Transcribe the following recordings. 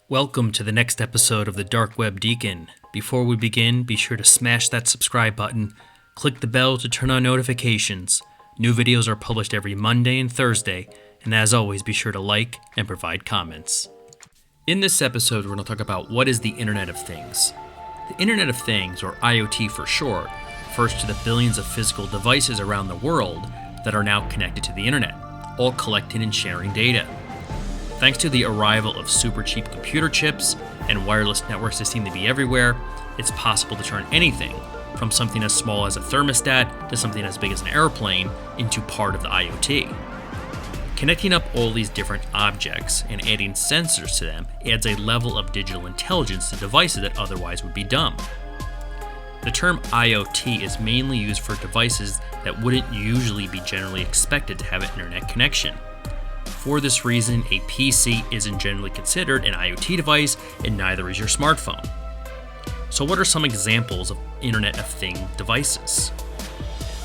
Welcome to the next episode of the Dark Web Deacon. Before we begin, be sure to smash that subscribe button, click the bell to turn on notifications. New videos are published every Monday and Thursday, and as always, be sure to like and provide comments. In this episode, we're going to talk about what is the Internet of Things. The Internet of Things, or IoT for short, refers to the billions of physical devices around the world that are now connected to the Internet, all collecting and sharing data. Thanks to the arrival of super cheap computer chips and wireless networks that seem to be everywhere, it's possible to turn anything, from something as small as a thermostat to something as big as an airplane, into part of the IoT. Connecting up all these different objects and adding sensors to them adds a level of digital intelligence to devices that otherwise would be dumb. The term IoT is mainly used for devices that wouldn't usually be generally expected to have an internet connection. For this reason, a PC isn't generally considered an IoT device, and neither is your smartphone. So what are some examples of Internet of Things devices?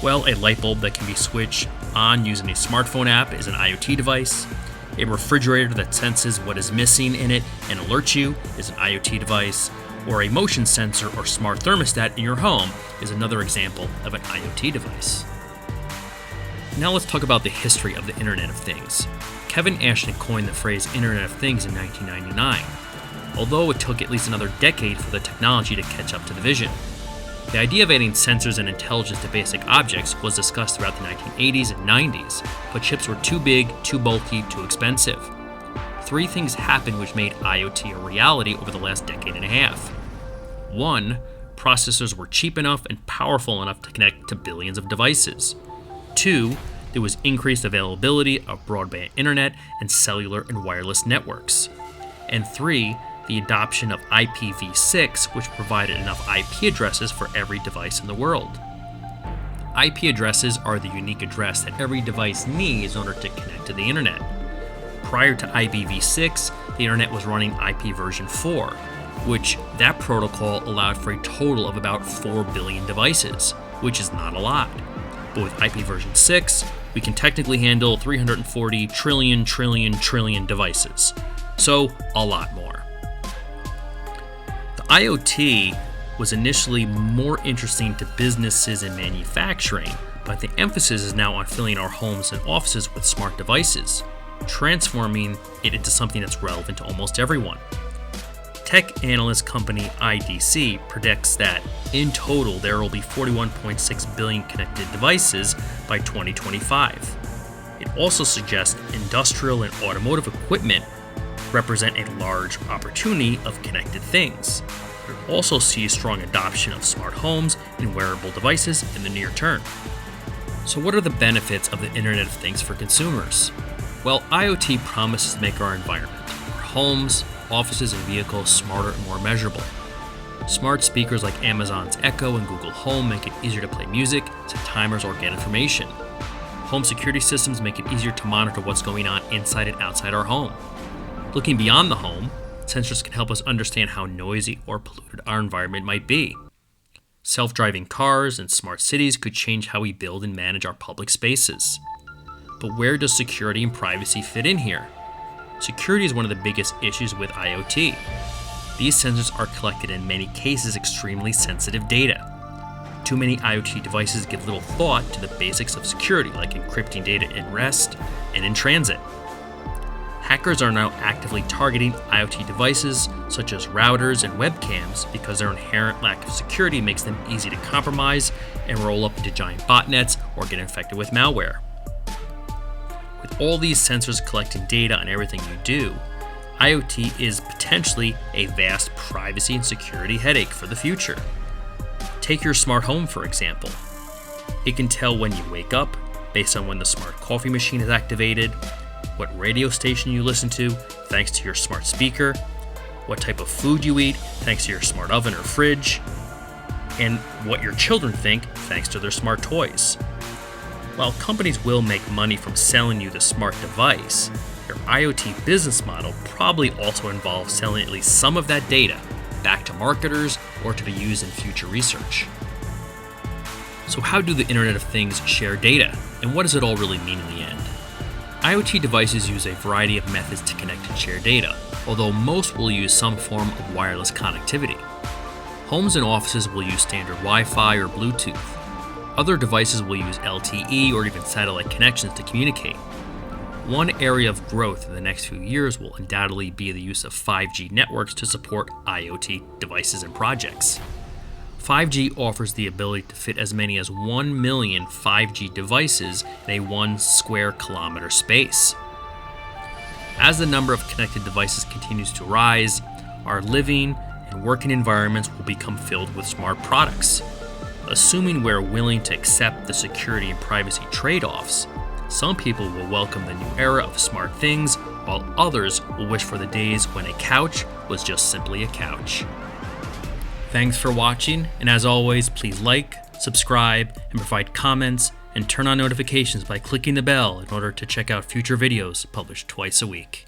Well, a light bulb that can be switched on using a smartphone app is an IoT device. A refrigerator that senses what is missing in it and alerts you is an IoT device. Or a motion sensor or smart thermostat in your home is another example of an IoT device. Now let's talk about the history of the Internet of Things. Kevin Ashton coined the phrase Internet of Things in 1999, although it took at least another decade for the technology to catch up to the vision. The idea of adding sensors and intelligence to basic objects was discussed throughout the 1980s and 90s, but chips were too big, too bulky, too expensive. Three things happened which made IoT a reality over the last decade and a half. 1. Processors were cheap enough and powerful enough to connect to billions of devices. 2. There was increased availability of broadband internet and cellular and wireless networks. And 3. The adoption of IPv6, which provided enough IP addresses for every device in the world. IP addresses are the unique address that every device needs in order to connect to the internet. Prior to IPv6, the internet was running IP version 4, which that protocol allowed for a total of about 4 billion devices, which is not a lot. But with IP version 6, we can technically handle 340 trillion devices. So, a lot more. The IoT was initially more interesting to businesses and manufacturing, but the emphasis is now on filling our homes and offices with smart devices, transforming it into something that's relevant to almost everyone. Tech analyst company IDC predicts that, in total, there will be 41.6 billion connected devices by 2025. It also suggests industrial and automotive equipment represent a large opportunity of connected things. It also sees strong adoption of smart homes and wearable devices in the near term. So what are the benefits of the Internet of Things for consumers? Well, IoT promises to make our environment, our homes, offices, and vehicles smarter and more measurable. Smart speakers like Amazon's Echo and Google Home make it easier to play music, set timers, or get information. Home security systems make it easier to monitor what's going on inside and outside our home. Looking beyond the home, sensors can help us understand how noisy or polluted our environment might be. Self-driving cars and smart cities could change how we build and manage our public spaces. But where does security and privacy fit in here? Security is one of the biggest issues with IoT. These sensors are collected in many cases extremely sensitive data. Too many IoT devices give little thought to the basics of security, like encrypting data at rest and in transit. Hackers are now actively targeting IoT devices such as routers and webcams because their inherent lack of security makes them easy to compromise and roll up into giant botnets or get infected with malware. With all these sensors collecting data on everything you do, IoT is potentially a vast privacy and security headache for the future. Take your smart home, for example. It can tell when you wake up based on when the smart coffee machine is activated, what radio station you listen to thanks to your smart speaker, what type of food you eat thanks to your smart oven or fridge, and what your children think thanks to their smart toys. While companies will make money from selling you the smart device, your IoT business model probably also involves selling at least some of that data back to marketers or to be used in future research. So how do the Internet of Things share data, and what does it all really mean in the end? IoT devices use a variety of methods to connect and share data, although most will use some form of wireless connectivity. Homes and offices will use standard Wi-Fi or Bluetooth. Other devices will use LTE or even satellite connections to communicate. One area of growth in the next few years will undoubtedly be the use of 5G networks to support IoT devices and projects. 5G offers the ability to fit as many as 1 million 5G devices in a 1 square kilometer space. As the number of connected devices continues to rise, our living and working environments will become filled with smart products. Assuming we're willing to accept the security and privacy trade-offs, some people will welcome the new era of smart things, while others will wish for the days when a couch was just simply a couch. Thanks for watching, and as always, please like, subscribe, and provide comments, and turn on notifications by clicking the bell in order to check out future videos published twice a week.